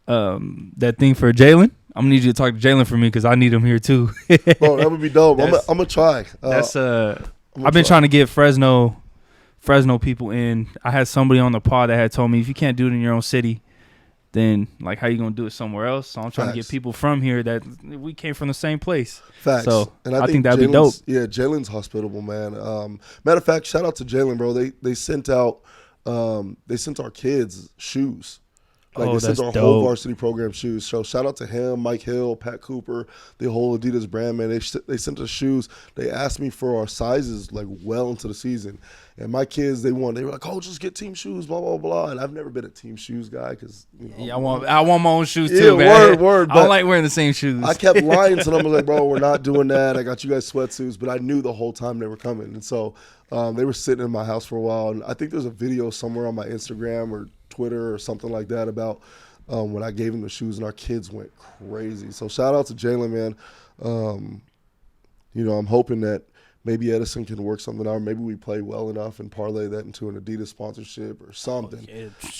thing for Jalen, I'm gonna need you to talk to Jalen for me because I need him here too. Bro, that would be dope. I'm gonna try. I've been trying to get Fresno people in. I had somebody on the pod that had told me if you can't do it in your own city, then like how you gonna do it somewhere else? So I'm trying to get people from here that we came from the same place. Facts. So and I think that'd be dope. Yeah, Jalen's hospitable, man. Matter of fact, shout out to Jalen, bro. They sent out they sent our kids shoes. Like they sent our whole varsity program shoes. So shout out to him, Mike Hill, Pat Cooper, the whole Adidas brand, man. They sent us shoes. They asked me for our sizes like well into the season. And my kids, they were like, "Oh, just get team shoes, blah blah blah." And I've never been a team shoes guy because I want my own shoes too, man. Word. I don't like wearing the same shoes. I kept lying to them. I was like, "Bro, we're not doing that. I got you guys sweatsuits," but I knew the whole time they were coming. And so they were sitting in my house for a while. And I think there's a video somewhere on my Instagram or Twitter or something like that about when I gave them the shoes, and our kids went crazy. So shout out to Jalen, man. I'm hoping that maybe Edison can work something out. Maybe we play well enough and parlay that into an Adidas sponsorship or something.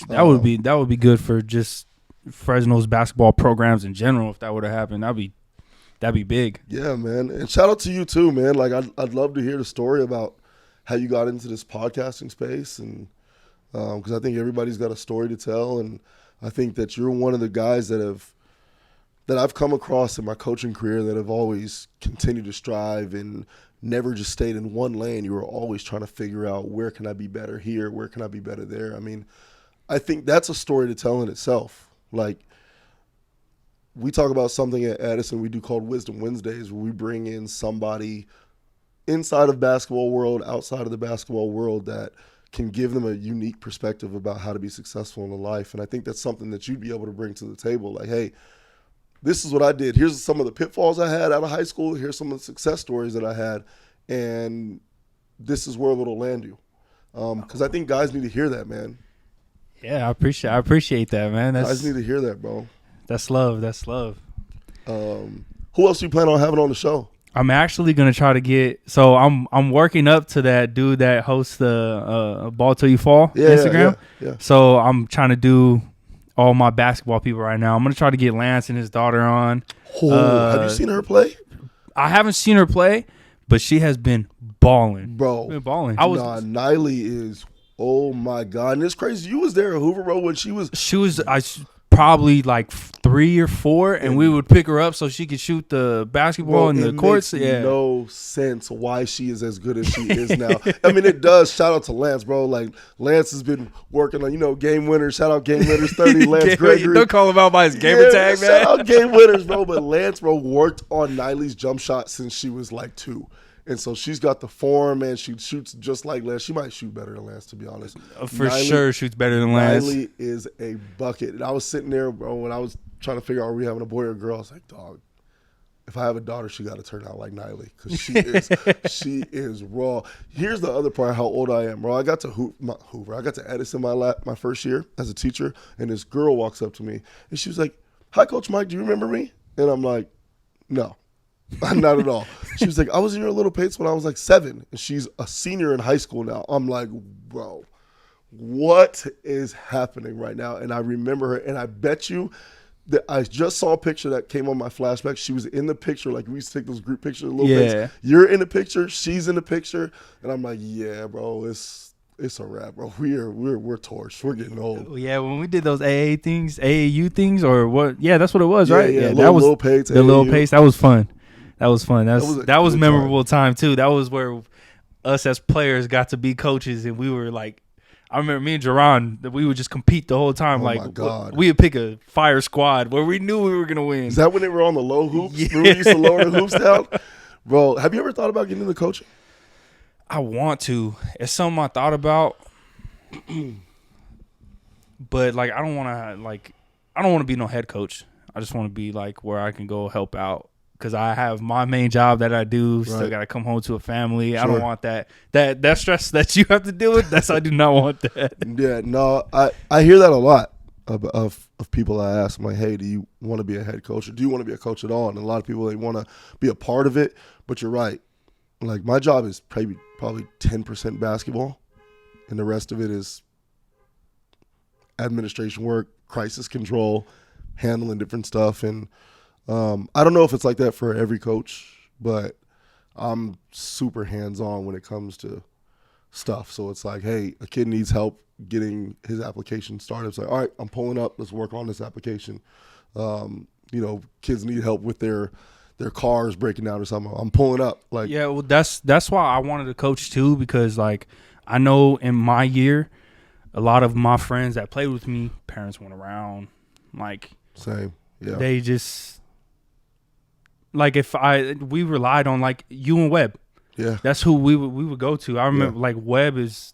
That would be good for just Fresno's basketball programs in general. If that were to happen, that'd be big. Yeah, man. And shout out to you too, man. Like I'd love to hear the story about how you got into this podcasting space, and because I think everybody's got a story to tell, and I think that you're one of the guys that I've come across in my coaching career that have always continued to strive and never just stayed in one lane. You were always trying to figure out where can I be better here, where can I be better there. I mean, I think that's a story to tell in itself. Like, we talk about something at Edison we do called Wisdom Wednesdays, where we bring in somebody inside of basketball world, outside of the basketball world, that can give them a unique perspective about how to be successful in life. And I think that's something that you'd be able to bring to the table. Like, hey, this is what I did. Here's some of the pitfalls I had out of high school. Here's some of the success stories that I had. And this is where it'll land you. Because I think guys need to hear that, man. Yeah, I appreciate that, man. Guys need to hear that, bro. That's love. Who else do you plan on having on the show? I'm actually gonna try to get. So I'm working up to that dude that hosts the Ball Till You Fall Instagram. Yeah. So I'm trying to do all my basketball people right now. I'm gonna try to get Lance and his daughter on. Have you seen her play? I haven't seen her play, but she has been balling, bro. Niley is. Oh my God! And it's crazy. You was there at Hoover Road when she was. Probably like 3 or 4, and we would pick her up so she could shoot the basketball in the courts. Makes no sense why she is as good as she is now. I mean, it does. Shout out to Lance, bro. Like, Lance has been working on, game winners. Shout out Game Winners 30, Lance Gregory. Don't call him out by his gamer tag, man. Shout out Game Winners, bro. But Lance, bro, worked on Niley's jump shot since she was like 2. And so she's got the form, and she shoots just like Lance. She might shoot better than Lance, to be honest. Sure shoots better than Lance. Niley is a bucket. And I was sitting there, bro, when I was trying to figure out, are we having a boy or a girl? I was like, dog, if I have a daughter, she got to turn out like Niley, because she is raw. Here's the other part, how old I am, bro. I got to Hoover. I got to Edison my first year as a teacher, and this girl walks up to me, and she was like, "Hi, Coach Mike, do you remember me?" And I'm like, no. Not at all. She was like, "I was in your little pace when I was like 7." And she's a senior in high school now. I'm like, bro, what is happening right now? And I remember her, and I bet you that I just saw a picture that came on my flashback. She was in the picture, like we used to take those group pictures, little pics. You're in the picture, she's in the picture, and I'm like, yeah, bro, it's a wrap, bro. We're torched. We're getting old. Yeah, when we did those AAU things, or what? Yeah, that's what it was, right? Yeah. That was little pace, the little pace. That was fun. That was fun. That was a memorable time too. That was where us as players got to be coaches, and we were like, I remember me and Jerron, we would just compete the whole time. Oh like, my God. We would pick a fire squad where we knew we were gonna win. Is that when they were on the low hoops? Yeah. We used to lower the hoops down, bro. Have you ever thought about getting into coaching? I want to. It's something I thought about, but like I don't want to be no head coach. I just want to be like where I can go help out, because I have my main job that I do. Right. Still got to come home to a family. Sure. I don't want that stress that you have to deal with. I do not want that. Yeah, no, I hear that a lot of people I ask. I'm like, hey, do you want to be a head coach, or do you want to be a coach at all? And a lot of people, they want to be a part of it. But you're right. Like, my job is probably 10% basketball, and the rest of it is administration work, crisis control, handling different stuff. And I don't know if it's like that for every coach, but I'm super hands-on when it comes to stuff. So it's like, hey, a kid needs help getting his application started. It's like, all right, I'm pulling up. Let's work on this application. Kids need help with their cars breaking down or something. I'm pulling up. Like, yeah, well, that's why I wanted to coach too, because like I know in my year, a lot of my friends that played with me, parents went around. Like, same, yeah. They just like we relied on like you and Webb. Yeah, that's who we would go to. I remember like Webb is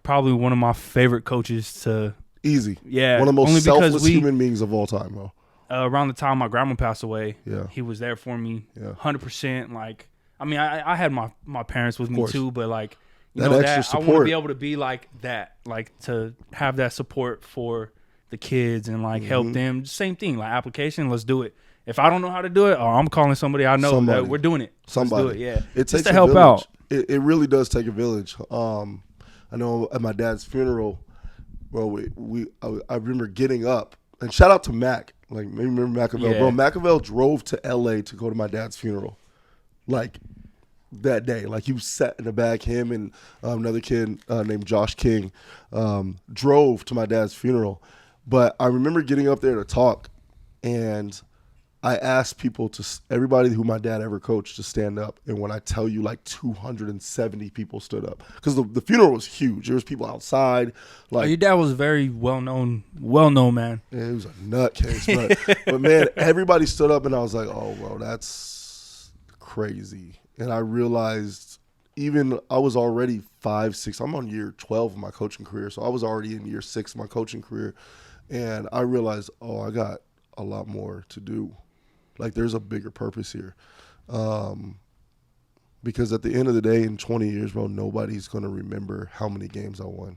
probably one of my favorite coaches to. Easy, yeah, one of the most selfless human beings of all time, bro. Around the time my grandma passed away, yeah, he was there for me, 100%. Like, I mean, I had my parents with me too, but like, that extra support. I want to be able to be like that, like to have that support for the kids and like help them. Same thing, like application. Let's do it. If I don't know how to do it, or I'm calling somebody I know that we're doing it. Somebody, let's do it. Yeah, it takes to help village. out. It really does take a village. I know at my dad's funeral, well, I remember getting up, and shout out to Mac. Like, maybe remember Machiavel. Yeah. Bro, Machiavel drove to L.A. to go to my dad's funeral. Like, that day. Like, he sat in the back. Him and another kid named Josh King drove to my dad's funeral. But I remember getting up there to talk, and I asked people everybody who my dad ever coached to stand up. And when I tell you, like 270 people stood up, because the funeral was huge. There was people outside. Like, your dad was very well known man. Yeah, he was a nutcase. but man, everybody stood up, and I was like, oh, well, that's crazy. And I realized I was already 5, 6. I'm on year 12 of my coaching career, so I was already in year 6 of my coaching career. And I realized, I got a lot more to do. Like, there's a bigger purpose here. Because at the end of the day, in 20 years, bro, nobody's going to remember how many games I won.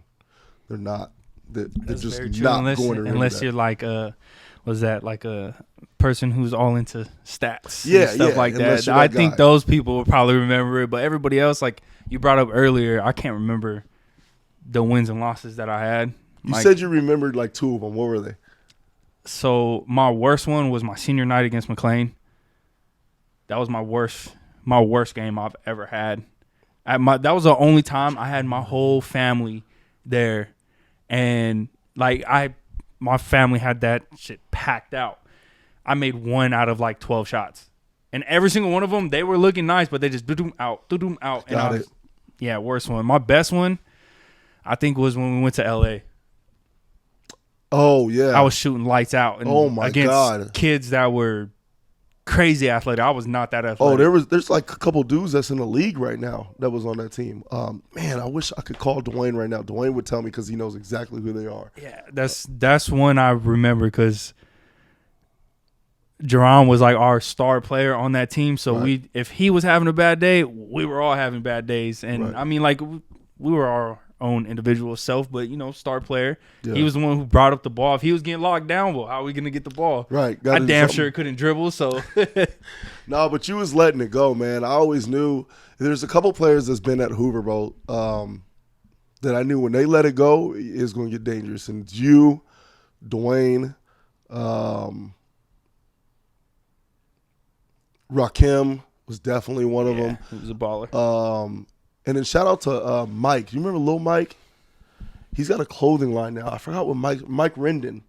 They're not. They're just not going to remember unless that. You're like like a person who's all into stats and stuff like that. I think those people will probably remember it. But everybody else, like you brought up earlier, I can't remember the wins and losses that I had. You said you remembered like 2 of them. What were they? So my worst one was my senior night against McLean. That was my worst game I've ever had. That was the only time I had my whole family there, and like my family had that shit packed out. I made 1 out of like 12 shots, and every single one of them, they were looking nice, but they just do-doom out. Got it. Yeah, worst one. My best one, I think, was when we went to LA. Oh, yeah. I was shooting lights out against kids that were crazy athletic. I was not that athletic. Oh, there's like a couple dudes that's in the league right now that was on that team. Man, I wish I could call Dwayne right now. Dwayne would tell me because he knows exactly who they are. Yeah, that's one I remember because Jerron was like our star player on that team. So if he was having a bad day, we were all having bad days. And I mean, like we were our own individual self, but star player. Yeah. He was the one who brought up the ball. If he was getting locked down, well, how are we gonna get the ball? Right. I damn sure couldn't dribble. So no, but you was letting it go, man. I always knew there's a couple players that's been at Hoover, bro, that I knew when they let it go, it's gonna get dangerous. And it's you, Dwayne, Rakim was definitely one of them. He was a baller. And then shout out to Mike. You remember Lil Mike? He's got a clothing line now. I forgot what Mike Rendon.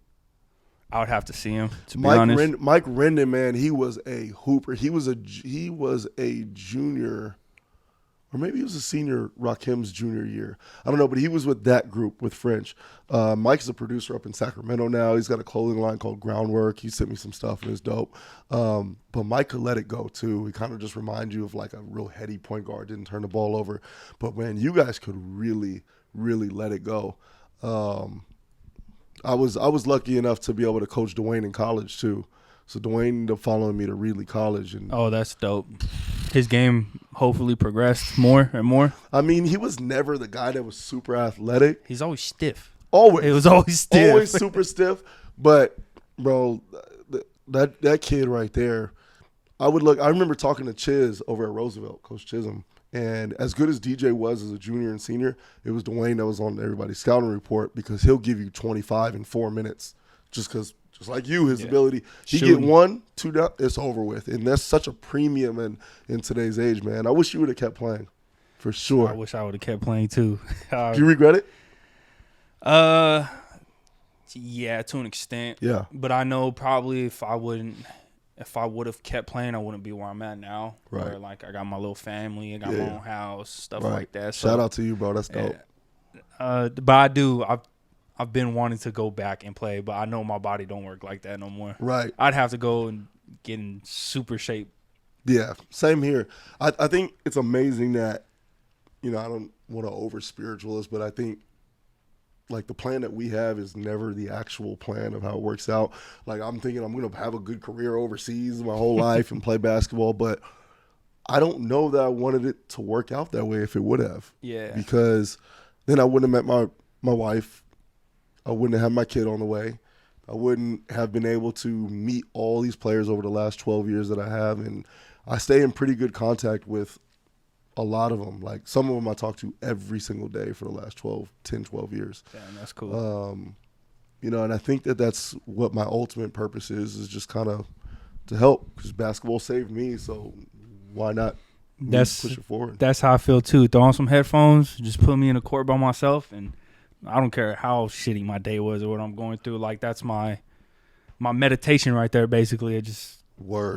I would have to see him, to be honest. Mike Rendon, man, he was a hooper. He was a junior, or maybe he was a senior Rakim's junior year. I don't know, but he was with that group with French. Mike's a producer up in Sacramento now. He's got a clothing line called Groundwork. He sent me some stuff, and it's dope. But Mike could let it go, too. He kind of just reminds you of like a real heady point guard, didn't turn the ball over. But, man, you guys could really, really let it go. I was lucky enough to be able to coach Dwayne in college too. So Dwayne ended up following me to Reedley College. And that's dope. His game hopefully progressed more and more. I mean, he was never the guy that was super athletic. He's always stiff. Always. It was always stiff. Always super stiff. But, bro, that kid right there, I remember talking to Chiz over at Roosevelt, Coach Chisholm. And as good as DJ was as a junior and senior, it was Dwayne that was on everybody's scouting report because he'll give you 25 in 4 minutes just like you, his ability. He get 1, 2 down, it's over with. And that's such a premium in today's age, man. I wish you would have kept playing for sure. I wish I would have kept playing too. Do you regret it? Yeah, to an extent. Yeah. But I know probably if I would have kept playing, I wouldn't be where I'm at now. Right. Where, like, I got my little family, I got my own house, stuff like that. So, shout out to you, bro. That's dope. But I've been wanting to go back and play, but I know my body don't work like that no more. Right. I'd have to go and get in super shape. Yeah, same here. I think it's amazing that, I don't want to over-spiritual this, but I think, like, the plan that we have is never the actual plan of how it works out. Like, I'm thinking I'm going to have a good career overseas my whole life and play basketball, but I don't know that I wanted it to work out that way if it would have. Yeah. Because then I wouldn't have met my wife. I wouldn't have had my kid on the way. I wouldn't have been able to meet all these players over the last 12 years that I have. And I stay in pretty good contact with a lot of them. Like, some of them I talk to every single day for the last 12 years. Damn, that's cool. And I think that's what my ultimate purpose is just kind of to help, because basketball saved me, so why not push it forward? That's how I feel too. Throw on some headphones, just put me in a court by myself, and I don't care how shitty my day was or what I'm going through. Like, that's my meditation right there, basically. It just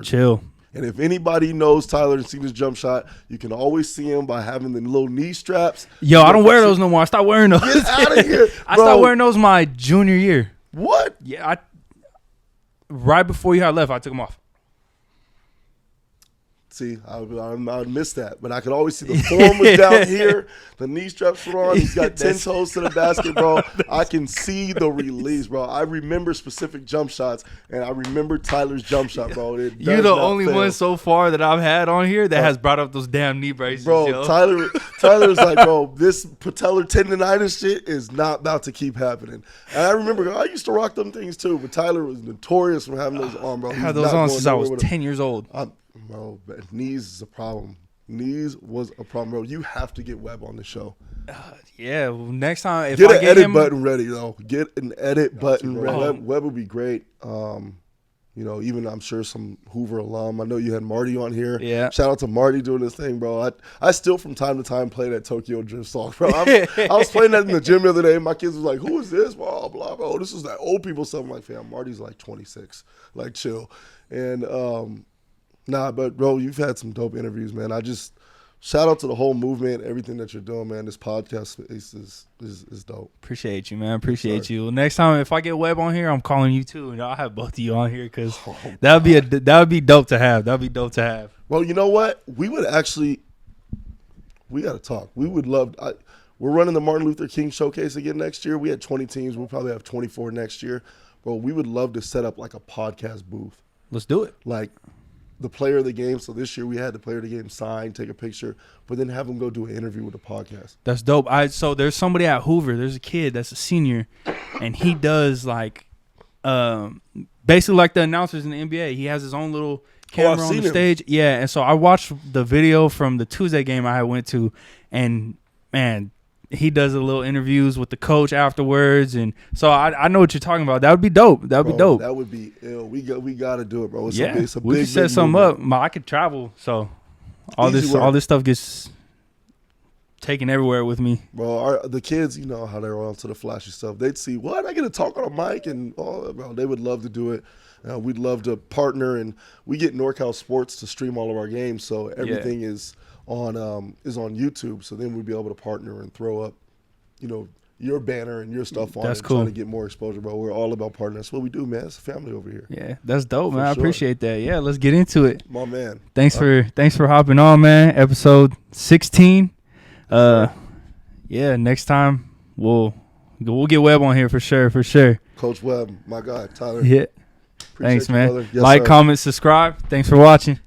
chill. And if anybody knows Tylere and seen his jump shot, you can always see him by having the little knee straps. Yo, I don't wear those no more. I stopped wearing those. Get out of here, bro. I stopped wearing those my junior year. What? Yeah, right before you had left, I took them off. See, I would miss that. But I could always see the form was down here. The knee straps were on. He's got 10 toes to the basket, bro. I can see the release, bro. I remember specific jump shots, and I remember Tyler's jump shot, bro. You're the only one so far that I've had on here that has brought up those damn knee braces, bro. Yo. Tyler's like, bro, this patellar tendonitis shit is not about to keep happening. And I remember I used to rock them things too, but Tyler was notorious for having those on, bro. I had those on since I was 10 years old. Bro, knees is a problem. Knees was a problem, bro. You have to get Webb on the show. Yeah, well, next time if get I an edit button ready, though. Get an edit button ready. Webb would be great. Even I'm sure some Hoover alum. I know you had Marty on here. Yeah. Shout out to Marty doing this thing, bro. I still from time to time play that Tokyo Drift song, bro. I was playing that in the gym the other day. My kids was like, "Who is this?" Blah blah blah. This is that old people stuff. I'm like, fam, Marty's like 26. Like, chill. And nah, but bro, you've had some dope interviews, man. I just shout out to the whole movement, everything that you're doing, man. This podcast is dope. Appreciate you, man. Appreciate you. Next time, if I get Webb on here, I'm calling you too, and I'll have both of you on here because that would be dope to have. That'd be dope to have. Well, you know what? We got to talk. We would love. We're running the Martin Luther King Showcase again next year. We had 20 teams. We'll probably have 24 next year. Bro, we would love to set up like a podcast booth. Let's do it. Like, the player of the game. So this year we had the player of the game sign, take a picture, but then have him go do an interview with the podcast. That's dope. So there's somebody at Hoover. There's a kid that's a senior, and he does like basically like the announcers in the NBA. He has his own little camera on the stage. Yeah, and so I watched the video from the Tuesday game I went to, and man, he does a little interviews with the coach afterwards, and so I know what you're talking about. That would be dope. That would be dope. That would be ill. We got to do it, bro. It's a we big, set something movement. Up. I could travel, so all this stuff gets taken everywhere with me. Bro, the kids, you know how they're all to the flashy stuff. They'd see, what? I get to talk on a mic, and bro, they would love to do it. We'd love to partner, and we get NorCal Sports to stream all of our games, so everything is on YouTube. So then we'd be able to partner and throw up, you know, your banner and your stuff on. That's and cool. Trying to get more exposure, bro. We're all about partnering. That's what we do, man. It's a family over here. Yeah, that's dope, man. I appreciate that. Yeah, let's get into it. My man. Thanks for hopping on, man. Episode 16. Yeah, next time we'll get Webb on here for sure. Coach Webb, my guy, Tyler. Yeah. Appreciate Thanks, man. Yes, like, sir. comment, subscribe. Thanks for watching.